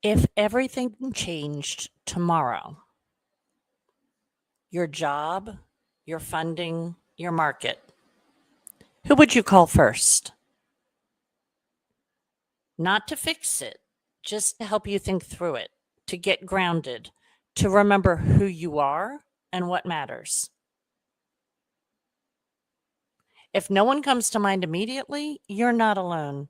If everything changed tomorrow, your job, your funding, your market, who would you call first? Not to fix it, just to help you think through it, to get grounded, to remember who you are and what matters. If no one comes to mind immediately, you're not alone.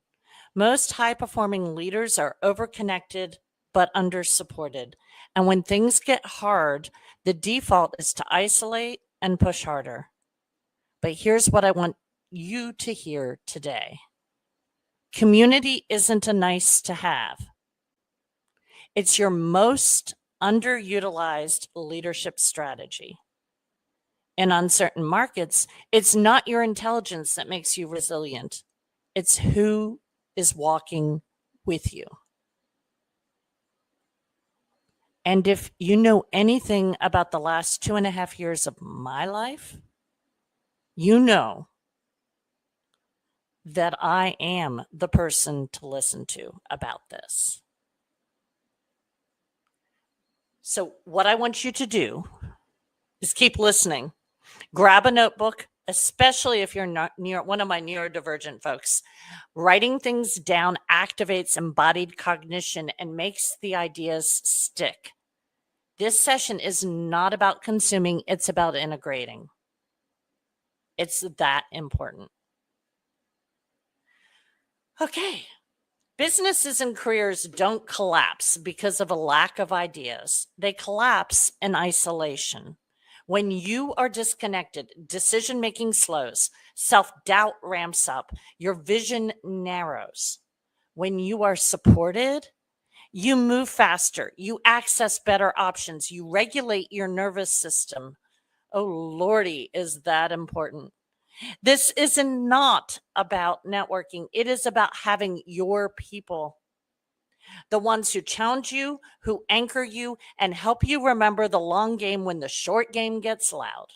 Most high performing leaders are overconnected but under supported. And when things get hard, the default is to isolate and push harder. But here's what I want you to hear today: community isn't a nice to have, it's your most underutilized leadership strategy. In uncertain markets, it's not your intelligence that makes you resilient, it's who is walking with you. And if you know anything about the last 2.5 years of my life, you know that I am the person to listen to about this. So, what I want you to do is keep listening. Grab a notebook, especially if you're not one of my neurodivergent folks. Writing things down activates embodied cognition and makes the ideas stick. This session is not about consuming, it's about integrating. It's that important. Okay. Businesses and careers don't collapse because of a lack of ideas. They collapse in isolation. When you are disconnected, decision making slows, self doubt ramps up, your vision narrows. When you are supported, you move faster, you access better options, you regulate your nervous system. Oh, Lordy, is that important? This is not about networking. It is about having your people, the ones who challenge you, who anchor you, and help you remember the long game when the short game gets loud.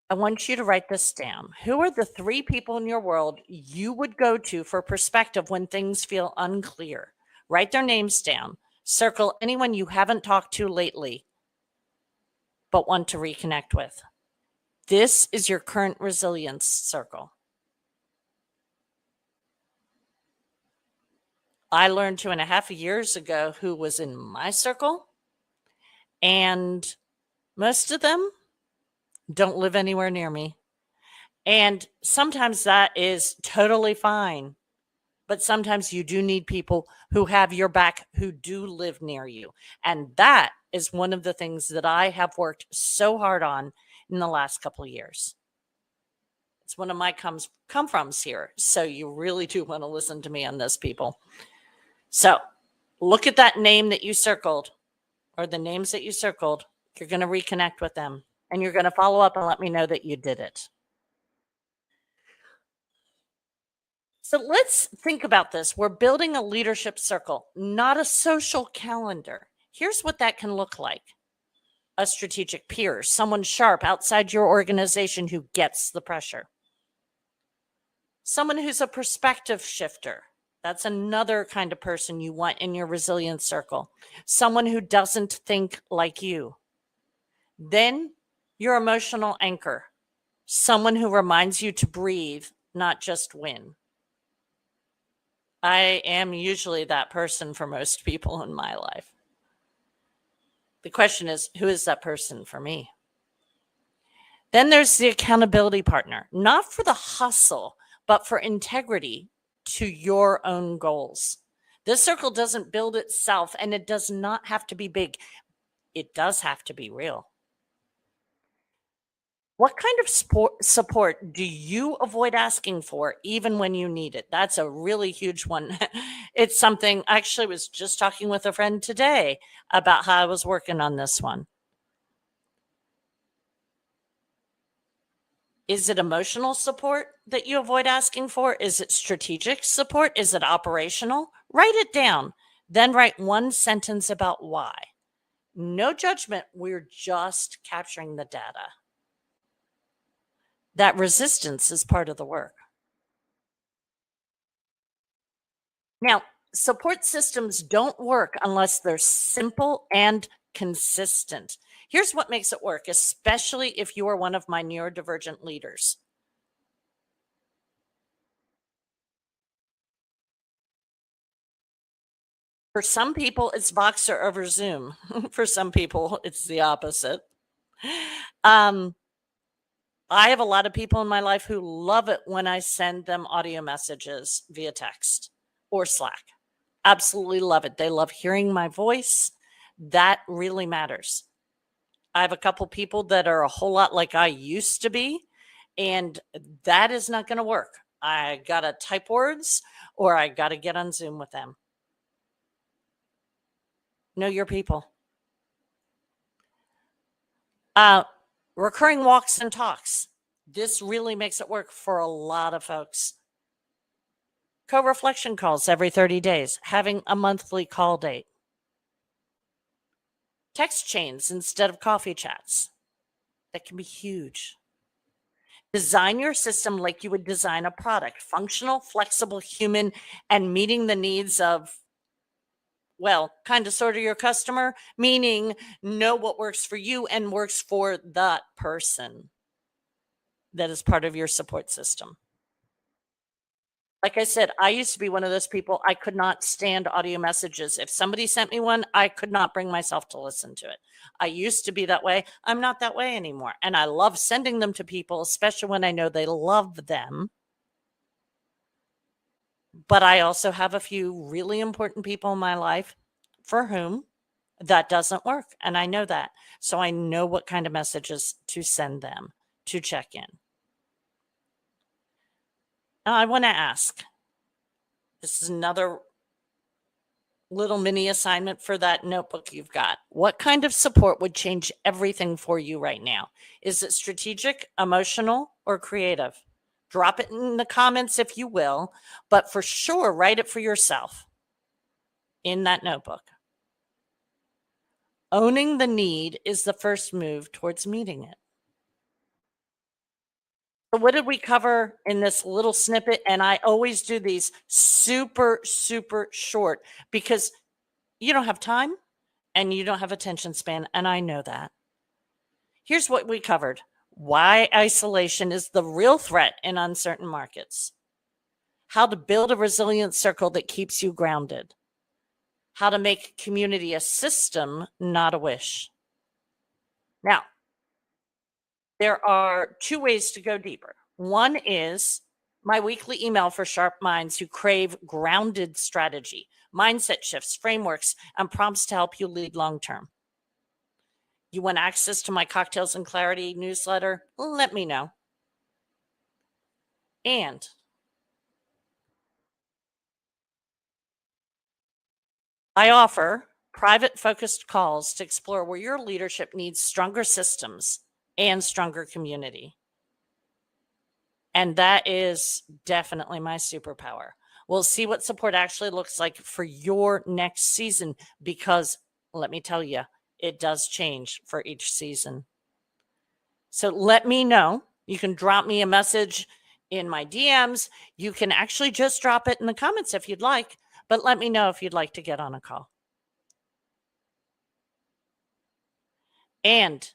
I want you to write this down. Who are the 3 people in your world you would go to for perspective when things feel unclear? Write their names down. Circle anyone you haven't talked to lately but want to reconnect with. This is your current resilience circle. I learned 2.5 years ago who was in my circle, and most of them don't live anywhere near me. And sometimes that is totally fine. But sometimes you do need people who have your back, who do live near you. And that is one of the things that I have worked so hard on in the last couple of years. It's one of my come froms here. So you really do want to listen to me on this, people. So look at that name that you circled, or the names that you circled. You're going to reconnect with them, and you're going to follow up and let me know that you did it. So let's think about this. We're building a leadership circle, not a social calendar. Here's what that can look like: a strategic peer, someone sharp outside your organization who gets the pressure, someone who's a perspective shifter. That's another kind of person you want in your resilience circle, someone who doesn't think like you. Then your emotional anchor, someone who reminds you to breathe, not just win. I am usually that person for most people in my life. The question is, who is that person for me? Then there's the accountability partner, not for the hustle, but for integrity to your own goals. This circle doesn't build itself, and it does not have to be big. It does have to be real. What kind of support do you avoid asking for even when you need it? That's a really huge one. It's something I actually was just talking with a friend today about how I was working on this one. Is it emotional support that you avoid asking for? Is it strategic support? Is it operational? Write it down. Then write one sentence about why. No judgment. We're just capturing the data. That resistance is part of the work. Now, support systems don't work unless they're simple and consistent. Here's what makes it work, especially if you are one of my neurodivergent leaders. For some people, it's Voxer over Zoom. For some people, it's the opposite. Um, I have a lot of people in my life who love it when I send them audio messages via text or Slack. Absolutely love it. They love hearing my voice. That really matters. I have a couple people that are a whole lot like I used to be, and that is not going to work. I got to type words or I got to get on Zoom with them. Know your people. Recurring walks and talks. This really makes it work for a lot of folks. Co-reflection calls every 30 days, having a monthly call date. Text chains instead of coffee chats. That can be huge. Design your system like you would design a product, functional, flexible, human, and meeting the needs of, well, kind of sort of your customer, meaning know what works for you and works for that person that is part of your support system. Like I said, I used to be one of those people. I could not stand audio messages. If somebody sent me one, I could not bring myself to listen to it. I used to be that way. I'm not that way anymore. And I love sending them to people, especially when I know they love them. But I also have a few really important people in my life for whom that doesn't work. And I know that. So I know what kind of messages to send them to check in. Now, I want to ask, this is another little mini assignment for that notebook you've got. What kind of support would change everything for you right now? Is it strategic, emotional, or creative? Drop it in the comments if you will, but for sure, write it for yourself in that notebook. Owning the need is the first move towards meeting it. So what did we cover in this little snippet? And I always do these super, super short because you don't have time and you don't have attention span. And I know that. Here's what we covered. Why isolation is the real threat in uncertain markets. How to build a resilient circle that keeps you grounded. How to make community a system, not a wish. Now, there are two ways to go deeper. One is my weekly email for sharp minds who crave grounded strategy, mindset shifts, frameworks, and prompts to help you lead long term. You want access to my Cocktails and Clarity newsletter? Let me know. And I offer private focused calls to explore where your leadership needs stronger systems and stronger community. And that is definitely my superpower. We'll see what support actually looks like for your next season, because let me tell you, it does change for each season. So let me know. You can drop me a message in my DMs. You can actually just drop it in the comments if you'd like, but let me know if you'd like to get on a call. And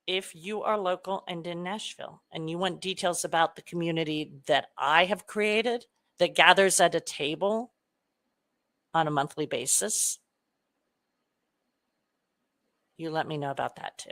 if you are local and in Nashville and you want details about the community that I have created that gathers at a table on a monthly basis, you let me know about that too.